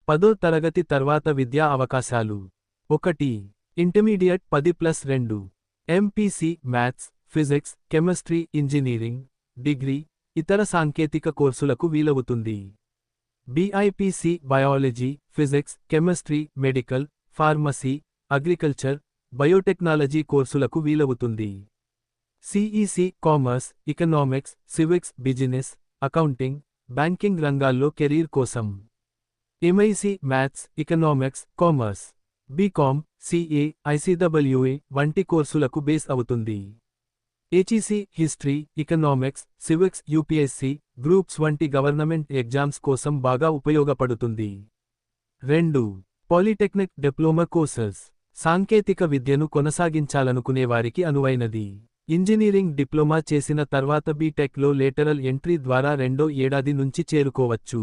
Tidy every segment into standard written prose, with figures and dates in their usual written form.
10వ తరగతి తర్వాత విద్యా అవకాశాలు 1. Intermediate 10+2 MPC maths physics chemistry engineering degree ఇతర సాంకేతిక కోర్సులకు వీలవుతుంది. BIPC biology physics chemistry medical pharmacy agriculture biotechnology కోర్సులకు వీలవుతుంది. CEC commerce economics civics business accounting banking రంగాల్లో కెరీర్ కోసం. MEC maths economics commerce BCom CA ICWA వంటి కోర్సులకు బేస్ అవుతుంది. HEC history economics civics UPSC groups వంటి గవర్నమెంట్ ఎగ్జామ్స్ కోసం బాగా ఉపయోగపడుతుంది. 2. పాలిటెక్నిక్ డిప్లొమా కోర్సెస్ సాంకేతిక విద్యను కొనసాగించాలనుకునేవారికి అనువైనది. ఇంజనీరింగ్ డిప్లొమా చేసిన తర్వాత బీటెక్లో లేటరల్ ఎంట్రీ ద్వారా 2వ ఏడాది నుంచి చేరుకోవచ్చు.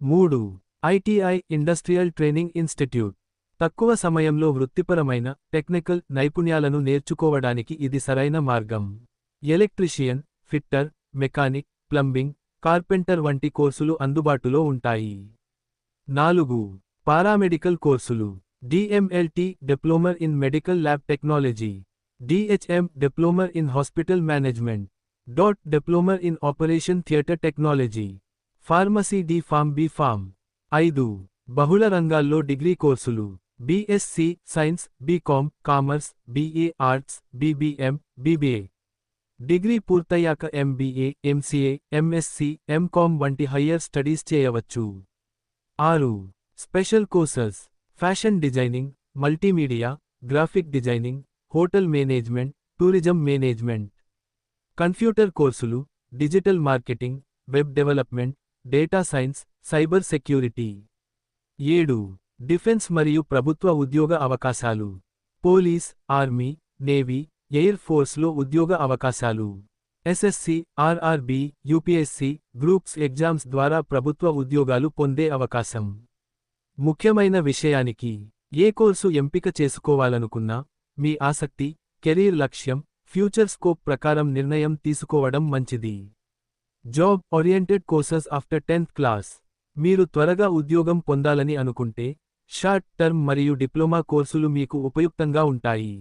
3. ఐటీఐ ఇండస్ట్రియల్ ట్రైనింగ్ ఇన్స్టిట్యూట్ తక్కువ సమయంలో వృత్తిపరమైన టెక్నికల్ నైపుణ్యాలను నేర్చుకోవడానికి ఇది సరైన మార్గం. Electrician fitter mechanic plumbing carpenter వంటి కోర్సులు అందుబాటులో ఉంటాయి. 4. పారామెడికల్ కోర్సులు DMLT diploma in medical lab technology DHM diploma in hospital management diploma in operation theatre technology pharmacy D pharm B pharm. 5. బహుళ రంగాల్లో డిగ్రీ కోర్సులు BSc science BCom commerce BA arts BBM BBA. Degree పూర్తయ్యాక MBA MCA MSc MCom వంటి higher studies చేయవచ్చు. 6. Special courses fashion designing multimedia graphic designing hotel management tourism management. Computer కోర్సులు digital marketing web development data science cyber security. 7. Defence మరియు ప్రభుత్వ ఉద్యోగ అవకాశాలు police army navy air ఫోర్స్లో ఉద్యోగ అవకాశాలు. SSC RRB UPSC groups exams ద్వారా ప్రభుత్వ ఉద్యోగాలు పొందే అవకాశం. ముఖ్యమైన విషయానికి ఏ కోర్సు ఎంపిక చేసుకోవాలనుకున్నా మీ ఆసక్తి కెరీర్ లక్ష్యం ఫ్యూచర్ స్కోప్ ప్రకారం నిర్ణయం తీసుకోవడం మంచిది. Job oriented courses after 10th class మీరు త్వరగా ఉద్యోగం పొందాలని అనుకుంటే షార్ట్ టర్మ్ మరియు డిప్లొమా కోర్సులు మీకు ఉపయుక్తంగా ఉంటాయి.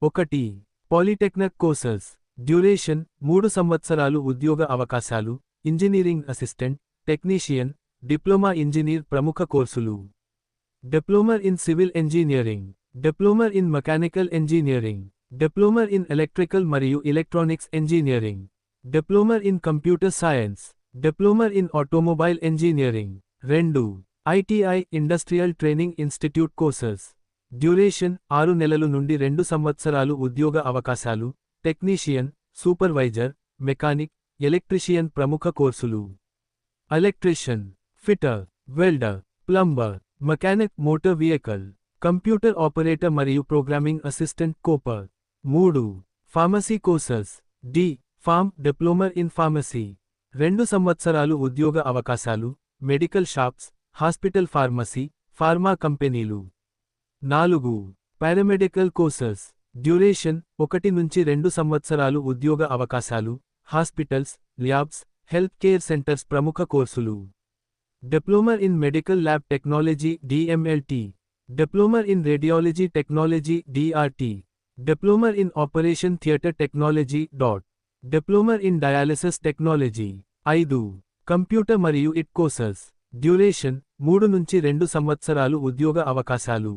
1. పాలిటెక్నిక్ కోర్సెస్ డ్యూరేషన్ 3 సంవత్సరాలు ఉద్యోగ అవకాశాలు engineering assistant technician diploma engineer ప్రముఖ కోర్సులు. Diploma in civil engineering diploma in mechanical engineering diploma in electrical మరియు electronics engineering diploma in computer science diploma in automobile engineering. 2. ITI industrial training institute courses duration 6 నెలలు నుండి 2 సంవత్సరాలు ఉద్యోగ అవకాశాలు technician supervisor mechanic electrician ప్రముఖ కోర్సులు. Electrician fitter welder plumber mechanic motor vehicle computer operator మరియు programming assistant కోపర్. 3. Pharmacy courses D pharm diploma in pharmacy 2 సంవత్సరాలు ఉద్యోగ అవకాశాలు medical shops hospital pharmacy pharma కంపెనీలు. 4. పారామెడికల్ కోర్సెస్ డ్యూరేషన్ 1 నుంచి 2 సంవత్సరాలు ఉద్యోగ అవకాశాలు hospitals labs health care centres ప్రముఖ కోర్సులు. Diploma in medical lab technology DMLT diploma in radiology technology DRT diploma in operation theatre technology diploma in dialysis technology. 5. Computer మరియు it courses duration 3 నుంచి 2 సంవత్సరాలు ఉద్యోగ అవకాశాలు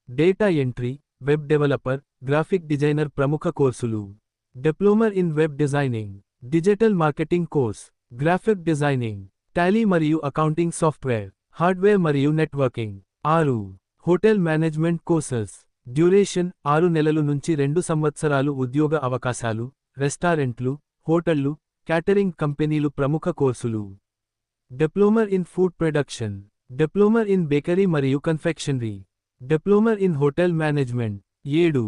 data entry web developer graphic designer ప్రముఖ కోర్సులు. Diploma in web designing digital marketing course graphic designing Tally మరియు accounting software hardware మరియు networking. 6. Hotel management courses duration 6 నెలలు నుంచి 2 సంవత్సరాలు ఉద్యోగ అవకాశాలు రెస్టారెంట్లు హోటళ్లు క్యాటరింగ్ కంపెనీలు ప్రముఖ కోర్సులు. Diploma in food production diploma in bakery మరియు confectionery diploma in hotel management. 7.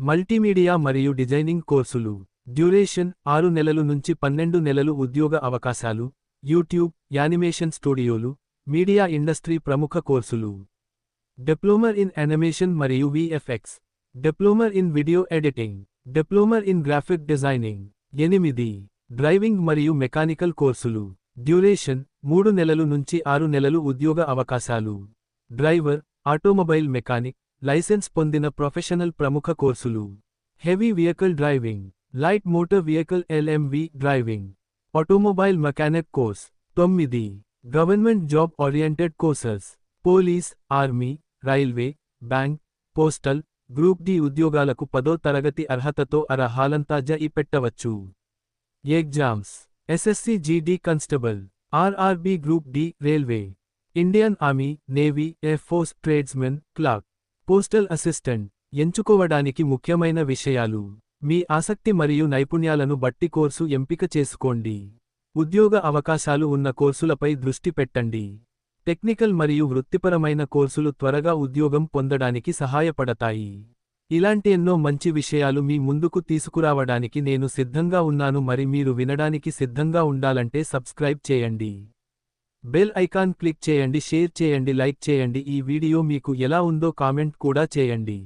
Multimedia మరియు డిజైనింగ్ కోర్సులు డ్యూరేషన్ 6 నెలలు నుంచి 12 నెలలు ఉద్యోగ అవకాశాలు యూట్యూబ్ యానిమేషన్ స్టూడియోలు మీడియా ఇండస్ట్రీ ప్రముఖ కోర్సులు. డిప్లొమా ఇన్ యానిమేషన్ మరియు VFX diploma in video editing diploma in graphic designing. 8. Driving మరియు మెకానికల్ కోర్సులు డ్యూరేషన్ 3 నెలలు నుంచి 6 నెలలు ఉద్యోగ అవకాశాలు. డ్రైవర్, ఆటోమొబైల్ మెకానిక్, లైసెన్స్ పొందిన ప్రొఫెషనల్ ప్రముఖ కోర్సులు. Heavy vehicle driving, light motor vehicle LMV driving, automobile mechanic course. 9. Government job oriented courses. Police, army, railway, bank, postal, group D ఉద్యోగాలకు 10వ తరగతి అర్హతతో అర్హులంతా జై పెట్టవచ్చు. Exams: SSC GD constable, RRB group D, railway, Indian army, navy, air force, tradesmen, clerk, postal assistant. ఎంచుకోవడానికి ముఖ్యమైన విషయాలు: మీ ఆసక్తి మరియు నైపుణ్యాలను బట్టి కోర్సు ఎంపిక చేసుకోండి. ఉద్యోగ అవకాశాలు ఉన్న కోర్సులపై దృష్టి పెట్టండి. టెక్నికల్ మరియు వృత్తిపరమైన కోర్సులు త్వరగా ఉద్యోగం పొందడానికి సహాయపడతాయి. ఇలాంటి ఎన్నో మంచి విషయాలు మీ ముందుకు తీసుకురావడానికి నేను సిద్ధంగా ఉన్నాను. మరి మీరు వినడానికి సిద్ధంగా ఉండాలంటే సబ్స్క్రైబ్ చేయండి. బెల్ ఐకాన్ క్లిక్ చేయండి, షేర్ చేయండి, లైక్ చేయండి. ఈ వీడియో మీకు ఎలా ఉందో కామెంట్ కూడా చేయండి.